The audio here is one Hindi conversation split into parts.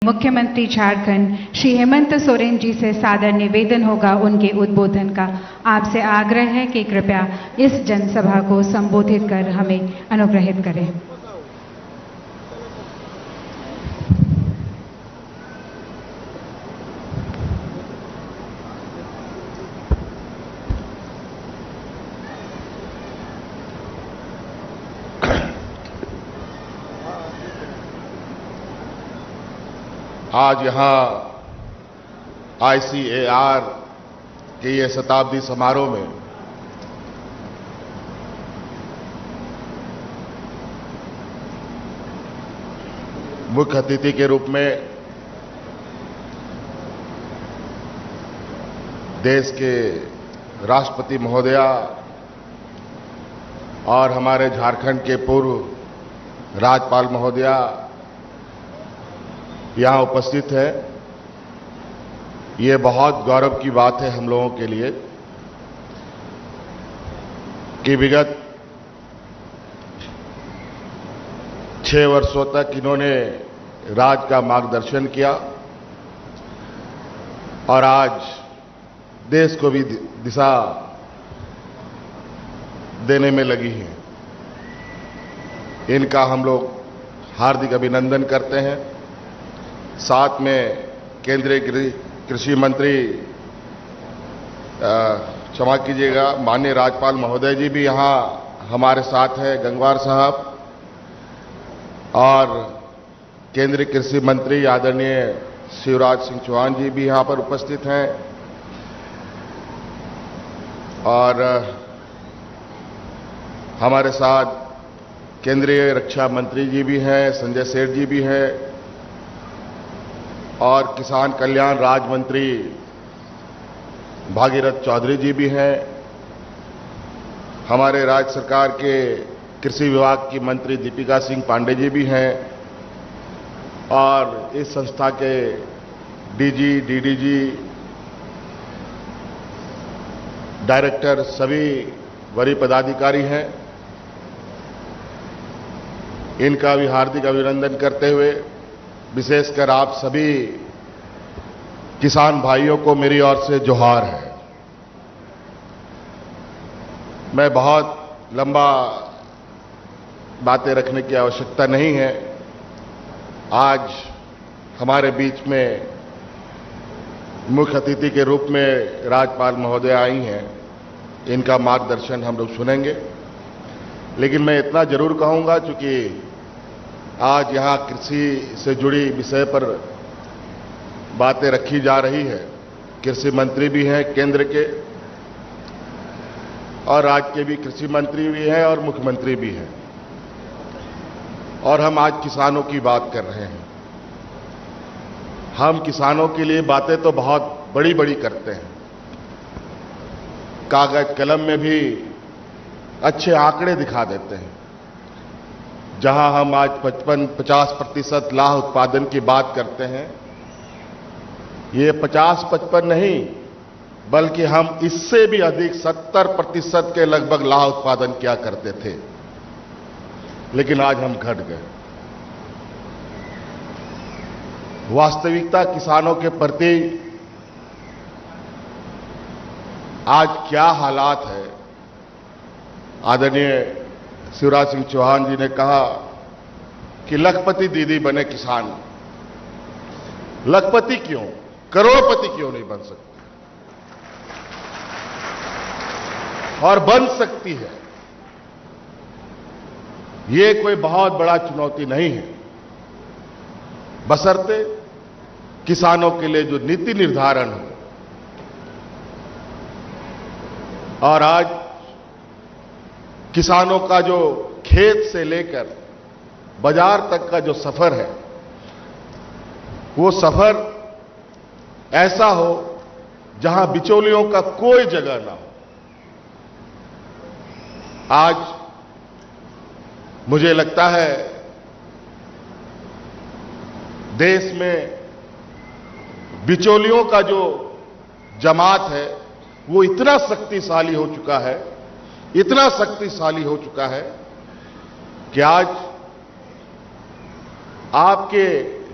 मुख्यमंत्री झारखंड श्री हेमंत सोरेन जी से सादर निवेदन होगा उनके उद्बोधन का। आपसे आग्रह है कि कृपया इस जनसभा को संबोधित कर हमें अनुग्रहित करें। आज यहाँ ICAR के ये शताब्दी समारोह में मुख्य अतिथि के रूप में देश के राष्ट्रपति महोदया और हमारे झारखंड के पूर्व राज्यपाल महोदया यहां उपस्थित है। ये बहुत गौरव की बात है हम लोगों के लिए कि विगत 6 वर्षों तक इन्होंने राज्य का मार्गदर्शन किया और आज देश को भी दिशा देने में लगी हैं। इनका हम लोग हार्दिक अभिनंदन करते हैं। साथ में केंद्रीय कृषि मंत्री क्षमा कीजिएगा माननीय राज्यपाल महोदय जी भी यहाँ हमारे साथ हैं, गंगवार साहब, और केंद्रीय कृषि मंत्री आदरणीय शिवराज सिंह चौहान जी भी यहाँ पर उपस्थित हैं, और हमारे साथ केंद्रीय रक्षा मंत्री जी भी हैं, संजय सेठ जी भी हैं, और किसान कल्याण राज्य मंत्री भागीरथ चौधरी जी भी हैं। हमारे राज्य सरकार के कृषि विभाग की मंत्री दीपिका सिंह पांडे जी भी हैं, और इस संस्था के डीजी, डीडीजी, डायरेक्टर सभी वरीय पदाधिकारी हैं। इनका भी हार्दिक अभिनंदन करते हुए विशेषकर आप सभी किसान भाइयों को मेरी ओर से जोहार है। मैं बहुत लंबा बातें रखने की आवश्यकता नहीं है। आज हमारे बीच में मुख्य अतिथि के रूप में राज्यपाल महोदय आई हैं, इनका मार्गदर्शन हम लोग सुनेंगे। लेकिन मैं इतना जरूर कहूंगा, चूंकि आज यहाँ कृषि से जुड़ी विषय पर बातें रखी जा रही है, कृषि मंत्री भी हैं केंद्र के, और राज्य के भी कृषि मंत्री भी हैं और मुख्यमंत्री भी हैं, और हम आज किसानों की बात कर रहे हैं। हम किसानों के लिए बातें तो बहुत बड़ी बड़ी करते हैं, कागज कलम में भी अच्छे आंकड़े दिखा देते हैं। जहां हम आज 50% लाह उत्पादन की बात करते हैं, ये 50-55 नहीं, बल्कि हम इससे भी अधिक 70% के लगभग लाह उत्पादन किया करते थे। लेकिन आज हम घट गए। वास्तविकता किसानों के प्रति आज क्या हालात है। आदरणीय शिवराज सिंह चौहान जी ने कहा कि लखपति दीदी बने किसान। लखपति क्यों, करोड़पति क्यों नहीं बन सकती, और बन सकती है। ये कोई बहुत बड़ा चुनौती नहीं है, बशर्ते किसानों के लिए जो नीति निर्धारण हो। और आज किसानों का जो खेत से लेकर बाजार तक का जो सफर है, वो सफर ऐसा हो जहां बिचौलियों का कोई जगह ना हो। आज मुझे लगता है देश में बिचौलियों का जो जमात है वो इतना शक्तिशाली हो चुका है, इतना शक्तिशाली हो चुका है कि आज आपके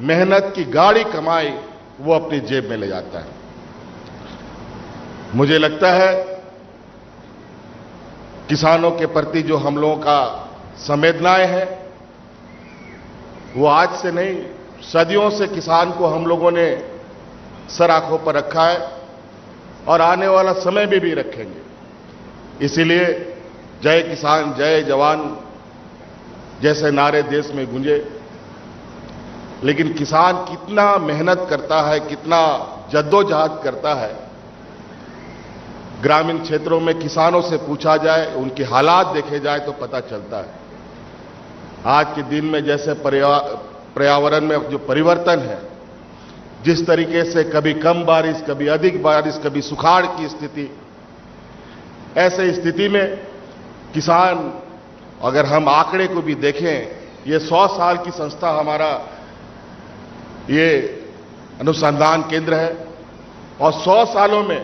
मेहनत की गाढ़ी कमाई वो अपनी जेब में ले जाता है। मुझे लगता है किसानों के प्रति जो हम लोगों का संवेदनाएं है वो आज से नहीं, सदियों से किसान को हम लोगों ने सर आंखों पर रखा है और आने वाला समय में भी रखेंगे। इसीलिए जय किसान जय जवान जैसे नारे देश में गूंजे। लेकिन किसान कितना मेहनत करता है, कितना जद्दोजहद करता है, ग्रामीण क्षेत्रों में किसानों से पूछा जाए, उनके हालात देखे जाए तो पता चलता है। आज के दिन में जैसे पर्यावरण में जो परिवर्तन है, जिस तरीके से कभी कम बारिश, कभी अधिक बारिश, कभी सुखाड़ की स्थिति, ऐसे स्थिति में किसान, अगर हम आंकड़े को भी देखें, ये 100 साल की संस्था हमारा ये अनुसंधान केंद्र है और 100 सालों में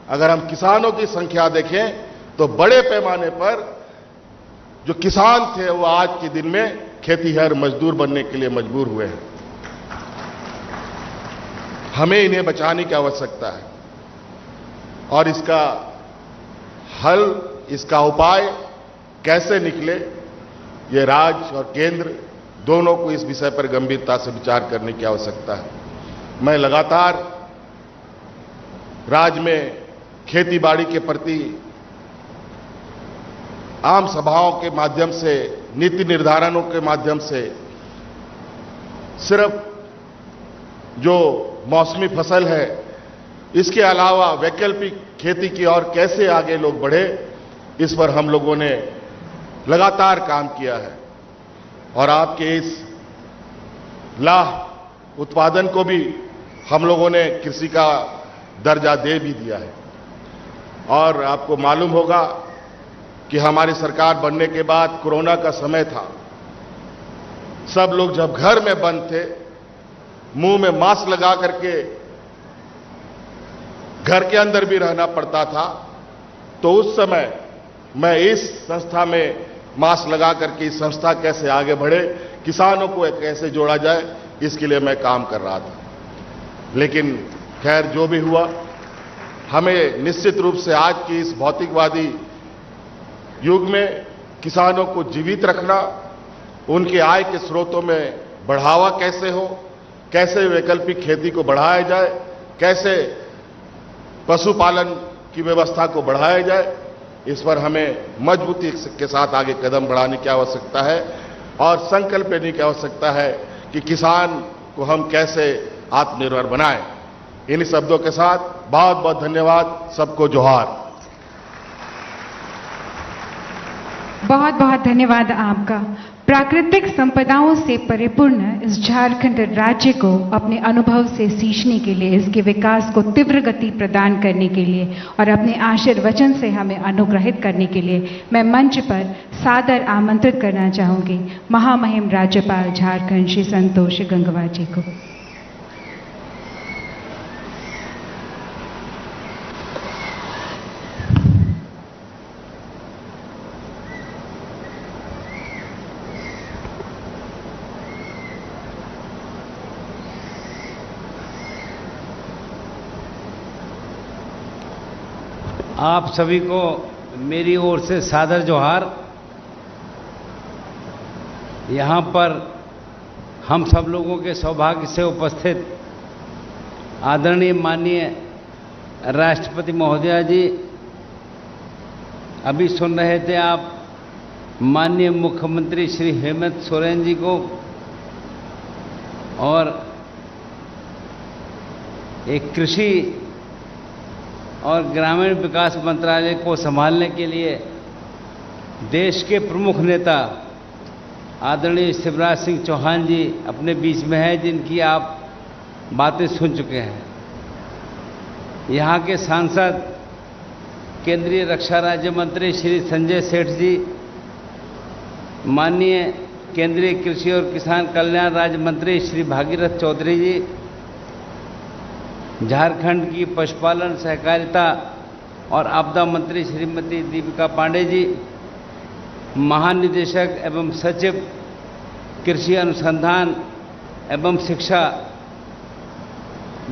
अगर हम किसानों की संख्या देखें तो बड़े पैमाने पर जो किसान थे वो आज के दिन में खेतीहर मजदूर बनने के लिए मजबूर हुए हैं। हमें इन्हें बचाने की आवश्यकता है और इसका हल, इसका उपाय कैसे निकले, ये राज्य और केंद्र दोनों को इस विषय पर गंभीरता से विचार करने की आवश्यकता है। मैं लगातार राज्य में खेती बाड़ी के प्रति आम सभाओं के माध्यम से, नीति निर्धारणों के माध्यम से, सिर्फ जो मौसमी फसल है इसके अलावा वैकल्पिक खेती की ओर कैसे आगे लोग बढ़े, इस पर हम लोगों ने लगातार काम किया है और आपके इस लाह उत्पादन को भी हम लोगों ने कृषि का दर्जा दे भी दिया है। और आपको मालूम होगा कि हमारी सरकार बनने के बाद कोरोना का समय था, सब लोग जब घर में बंद थे, मुंह में मास्क लगा करके घर के अंदर भी रहना पड़ता था, तो उस समय मैं इस संस्था में मास्क लगा करके इस संस्था कैसे आगे बढ़े, किसानों को कैसे जोड़ा जाए, इसके लिए मैं काम कर रहा था। लेकिन खैर जो भी हुआ, हमें निश्चित रूप से आज की इस भौतिकवादी युग में किसानों को जीवित रखना, उनके आय के स्रोतों में बढ़ावा कैसे हो, कैसे वैकल्पिक खेती को बढ़ाया जाए, कैसे पशुपालन की व्यवस्था को बढ़ाया जाए, इस पर हमें मजबूती के साथ आगे कदम बढ़ाने की आवश्यकता है और संकल्प लेने की आवश्यकता है कि किसान को हम कैसे आत्मनिर्भर बनाएं। इन शब्दों के साथ बहुत बहुत धन्यवाद, सबको जोहार। बहुत बहुत धन्यवाद आपका। प्राकृतिक संपदाओं से परिपूर्ण इस झारखंड राज्य को अपने अनुभव से सींचने के लिए, इसके विकास को तीव्र गति प्रदान करने के लिए और अपने आशीर्वचन से हमें अनुग्रहित करने के लिए मैं मंच पर सादर आमंत्रित करना चाहूंगी महामहिम राज्यपाल झारखंड श्री संतोष गंगवार जी को। आप सभी को मेरी ओर से सादर जोहार। यहाँ पर हम सब लोगों के सौभाग्य से उपस्थित आदरणीय माननीय राष्ट्रपति महोदया जी, अभी सुन रहे थे आप माननीय मुख्यमंत्री श्री हेमंत सोरेन जी को, और एक कृषि और ग्रामीण विकास मंत्रालय को संभालने के लिए देश के प्रमुख नेता आदरणीय शिवराज सिंह चौहान जी अपने बीच में हैं, जिनकी आप बातें सुन चुके हैं। यहाँ के सांसद केंद्रीय रक्षा राज्य मंत्री श्री संजय सेठ जी, माननीय केंद्रीय कृषि और किसान कल्याण राज्य मंत्री श्री भागीरथ चौधरी जी, झारखंड की पशुपालन सहकारिता और आपदा मंत्री श्रीमती दीपिका पांडे जी, महानिदेशक एवं सचिव कृषि अनुसंधान एवं शिक्षा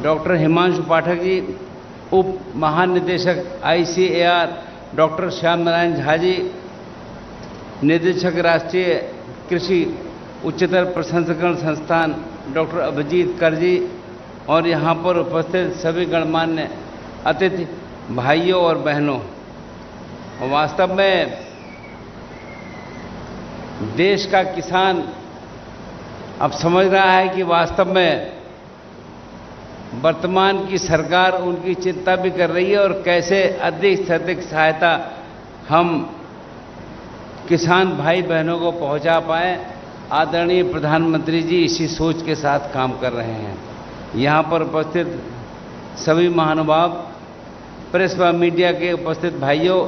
डॉक्टर हिमांशु पाठक जी, उप महानिदेशक ICAR डॉक्टर श्याम नारायण झा जी, निदेशक राष्ट्रीय कृषि उच्चतर प्रसंस्करण संस्थान डॉक्टर अभिजीत कर जी और यहाँ पर उपस्थित सभी गणमान्य अतिथि भाइयों और बहनों, वास्तव में देश का किसान अब समझ रहा है कि वास्तव में वर्तमान की सरकार उनकी चिंता भी कर रही है और कैसे अधिक से अधिक सहायता हम किसान भाई बहनों को पहुंचा पाएं। आदरणीय प्रधानमंत्री जी इसी सोच के साथ काम कर रहे हैं। यहाँ पर उपस्थित सभी महानुभाव, प्रेस व मीडिया के उपस्थित भाइयों,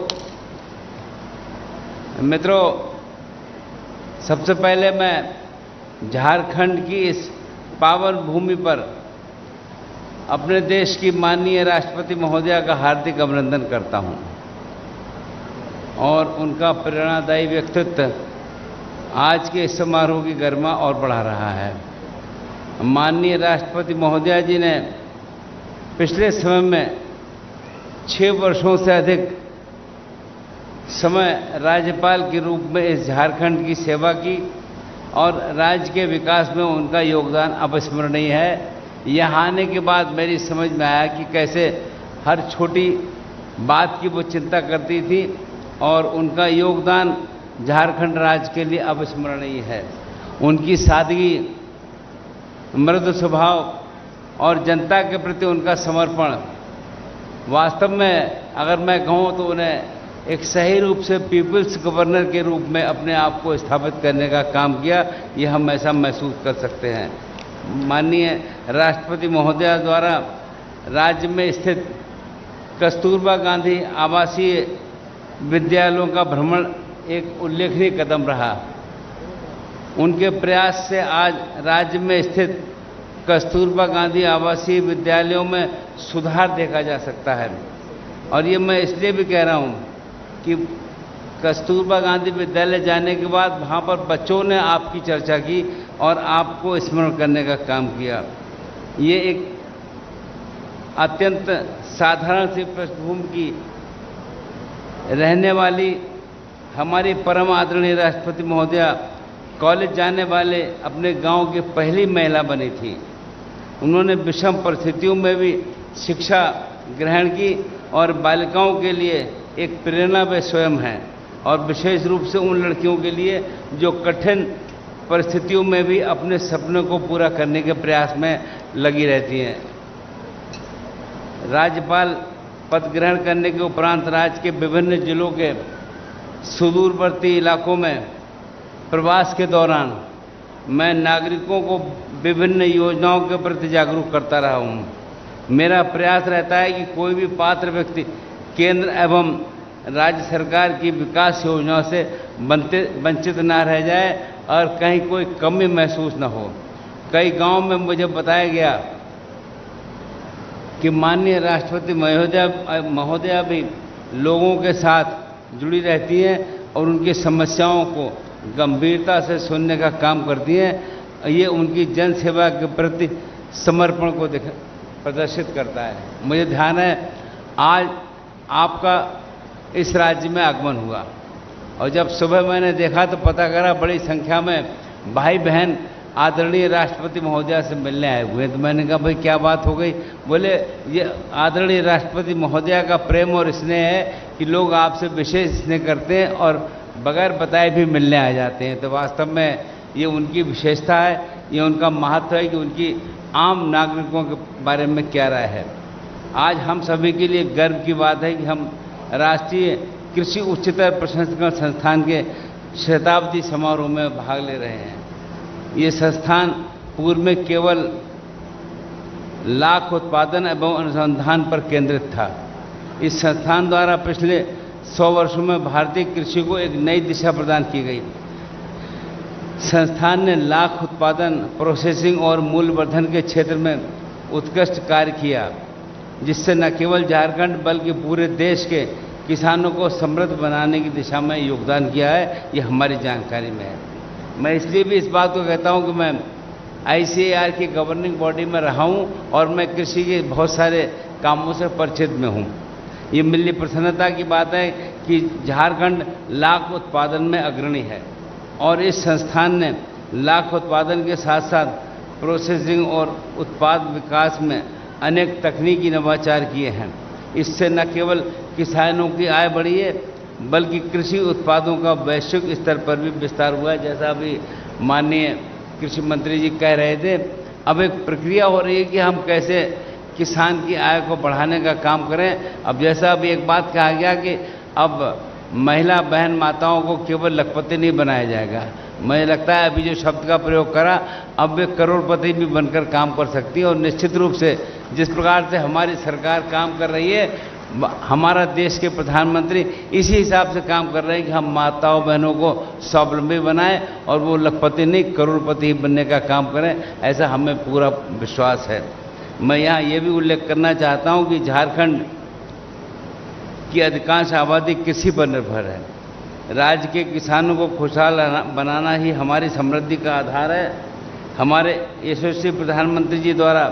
मित्रों, सबसे पहले मैं झारखंड की इस पावन भूमि पर अपने देश की माननीय राष्ट्रपति महोदया का हार्दिक अभिनंदन करता हूं और उनका प्रेरणादायी व्यक्तित्व आज के इस समारोह की गरिमा और बढ़ा रहा है। माननीय राष्ट्रपति महोदया जी ने पिछले समय में 6 वर्षों से अधिक समय राज्यपाल के रूप में इस झारखंड की सेवा की और राज्य के विकास में उनका योगदान अविस्मरणीय है। यहाँ आने के बाद मेरी समझ में आया कि कैसे हर छोटी बात की वो चिंता करती थी और उनका योगदान झारखंड राज्य के लिए अविस्मरणीय है। उनकी सादगी, मृदु स्वभाव और जनता के प्रति उनका समर्पण, वास्तव में अगर मैं कहूँ तो उन्हें एक सही रूप से पीपल्स गवर्नर के रूप में अपने आप को स्थापित करने का काम किया, ये हम ऐसा महसूस कर सकते हैं। माननीय राष्ट्रपति महोदया द्वारा राज्य में स्थित कस्तूरबा गांधी आवासीय विद्यालयों का भ्रमण एक उल्लेखनीय कदम रहा। उनके प्रयास से आज राज्य में स्थित कस्तूरबा गांधी आवासीय विद्यालयों में सुधार देखा जा सकता है और ये मैं इसलिए भी कह रहा हूँ कि कस्तूरबा गांधी विद्यालय जाने के बाद वहाँ पर बच्चों ने आपकी चर्चा की और आपको स्मरण करने का काम किया। ये एक अत्यंत साधारण सी पृष्ठभूमि की रहने वाली हमारी परम आदरणीय राष्ट्रपति महोदया कॉलेज जाने वाले अपने गांव की पहली महिला बनी थी। उन्होंने विषम परिस्थितियों में भी शिक्षा ग्रहण की और बालिकाओं के लिए एक प्रेरणा वे स्वयं हैं और विशेष रूप से उन लड़कियों के लिए जो कठिन परिस्थितियों में भी अपने सपनों को पूरा करने के प्रयास में लगी रहती हैं। राज्यपाल पद ग्रहण करने के उपरांत राज्य के विभिन्न जिलों के सुदूरवर्ती इलाकों में प्रवास के दौरान मैं नागरिकों को विभिन्न योजनाओं के प्रति जागरूक करता रहा हूँ। मेरा प्रयास रहता है कि कोई भी पात्र व्यक्ति केंद्र एवं राज्य सरकार की विकास योजनाओं से वंचित ना रह जाए और कहीं कोई कमी महसूस न हो। कई गांव में मुझे बताया गया कि माननीय राष्ट्रपति महोदया भी लोगों के साथ जुड़ी रहती हैं और उनकी समस्याओं को गंभीरता से सुनने का काम करती हैं। ये उनकी जन सेवा के प्रति समर्पण को प्रदर्शित करता है। मुझे ध्यान है आज आपका इस राज्य में आगमन हुआ और जब सुबह मैंने देखा तो पता करा बड़ी संख्या में भाई बहन आदरणीय राष्ट्रपति महोदया से मिलने आए हुए। तो मैंने कहा भाई क्या बात हो गई? बोले ये आदरणीय राष्ट्रपति महोदया का प्रेम और स्नेह है कि लोग आपसे विशेष स्नेह करते हैं और बगैर बताए भी मिलने आ जाते हैं। तो वास्तव में ये उनकी विशेषता है, ये उनका महत्व है कि उनकी आम नागरिकों के बारे में क्या राय है। आज हम सभी के लिए गर्व की बात है कि हम राष्ट्रीय कृषि उच्चतर प्रसंस्करण संस्थान के शताब्दी समारोह में भाग ले रहे हैं। ये संस्थान पूर्व में केवल लाख उत्पादन एवं अनुसंधान पर केंद्रित था। इस संस्थान द्वारा पिछले 100 वर्षों में भारतीय कृषि को एक नई दिशा प्रदान की गई। संस्थान ने लाख उत्पादन, प्रोसेसिंग और मूल्यवर्धन के क्षेत्र में उत्कृष्ट कार्य किया, जिससे न केवल झारखंड बल्कि पूरे देश के किसानों को समृद्ध बनाने की दिशा में योगदान किया है। ये हमारी जानकारी में है। मैं इसलिए भी इस बात को कहता हूं कि मैं ICAR की गवर्निंग बॉडी में रहा हूं और मैं कृषि के बहुत सारे कामों से परिचित में हूं। ये मिली प्रसन्नता की बात है कि झारखंड लाख उत्पादन में अग्रणी है और इस संस्थान ने लाख उत्पादन के साथ साथ प्रोसेसिंग और उत्पाद विकास में अनेक तकनीकी नवाचार किए हैं। इससे न केवल किसानों की आय बढ़ी है बल्कि कृषि उत्पादों का वैश्विक स्तर पर भी विस्तार हुआ है। जैसा अभी माननीय कृषि मंत्री जी कह रहे थे, अब एक प्रक्रिया हो रही है कि हम कैसे किसान की आय को बढ़ाने का काम करें। अब जैसा अभी एक बात कहा गया कि अब महिला बहन माताओं को केवल लखपति नहीं बनाया जाएगा, मुझे लगता है अभी जो शब्द का प्रयोग करा, अब वे करोड़पति भी बनकर काम कर सकती है। और निश्चित रूप से जिस प्रकार से हमारी सरकार काम कर रही है, हमारा देश के प्रधानमंत्री इसी हिसाब से काम कर रहे हैं कि हम माताओं बहनों को स्वावलंबी बनाएं और वो लखपति नहीं करोड़पति बनने का काम करें, ऐसा हमें पूरा विश्वास है। मैं यहाँ ये भी उल्लेख करना चाहता हूँ कि झारखंड की अधिकांश आबादी कृषि पर निर्भर है। राज्य के किसानों को खुशहाल बनाना ही हमारी समृद्धि का आधार है। हमारे यशस्वी प्रधानमंत्री जी द्वारा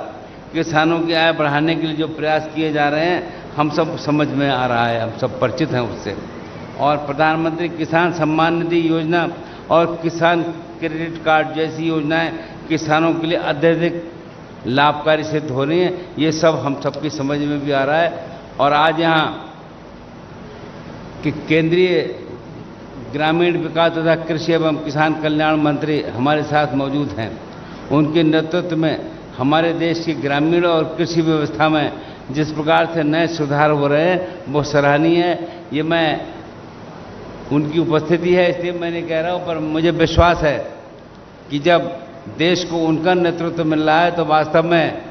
किसानों की आय बढ़ाने के लिए जो प्रयास किए जा रहे हैं, हम सब समझ में आ रहा है, हम सब परिचित हैं उससे। और प्रधानमंत्री किसान सम्मान निधि योजना और किसान क्रेडिट कार्ड जैसी योजनाएं किसानों के लिए अत्यधिक लाभकारी सिद्ध हो रही हैं। ये सब हम सबकी समझ में भी आ रहा है। और आज यहाँ कि केंद्रीय ग्रामीण विकास तथा कृषि एवं किसान कल्याण मंत्री हमारे साथ मौजूद हैं। उनके नेतृत्व में हमारे देश की ग्रामीण और कृषि व्यवस्था में जिस प्रकार से नए सुधार हो रहे हैं वो सराहनीय है। ये मैं उनकी उपस्थिति है इसलिए मैं नहीं कह रहा हूँ, पर मुझे विश्वास है कि जब देश को उनका नेतृत्व मिल रहा है तो वास्तव में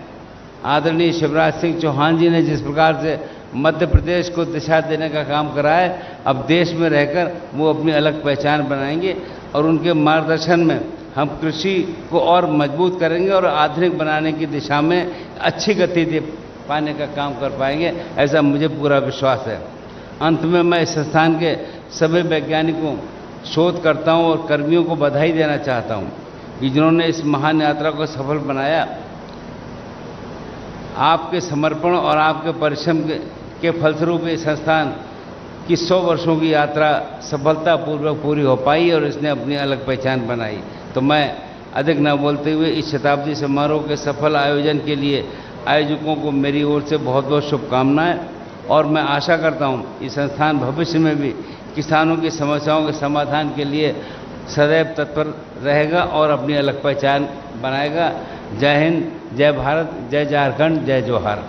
आदरणीय शिवराज सिंह चौहान जी ने जिस प्रकार से मध्य प्रदेश को दिशा देने का काम करा है, अब देश में रहकर वो अपनी अलग पहचान बनाएंगे और उनके मार्गदर्शन में हम कृषि को और मजबूत करेंगे और आधुनिक बनाने की दिशा में अच्छी गति दे पाने का काम कर पाएंगे, ऐसा मुझे पूरा विश्वास है। अंत में मैं इस संस्थान के सभी वैज्ञानिकों, शोधकर्ताओं और कर्मियों को बधाई देना चाहता हूँ कि जिन्होंने इस महान यात्रा को सफल बनाया। आपके समर्पण और आपके परिश्रम के फलस्वरूप इस संस्थान की 100 वर्षों की यात्रा सफलतापूर्वक पूरी हो पाई और इसने अपनी अलग पहचान बनाई। तो मैं अधिक न बोलते हुए इस शताब्दी समारोह के सफल आयोजन के लिए आयोजकों को मेरी ओर से बहुत बहुत शुभकामनाएं और मैं आशा करता हूं कि संस्थान भविष्य में भी किसानों की समस्याओं के समाधान के लिए सदैव तत्पर रहेगा और अपनी अलग पहचान बनाएगा। जय हिंद, जय भारत, जय झारखंड, जय जोहार।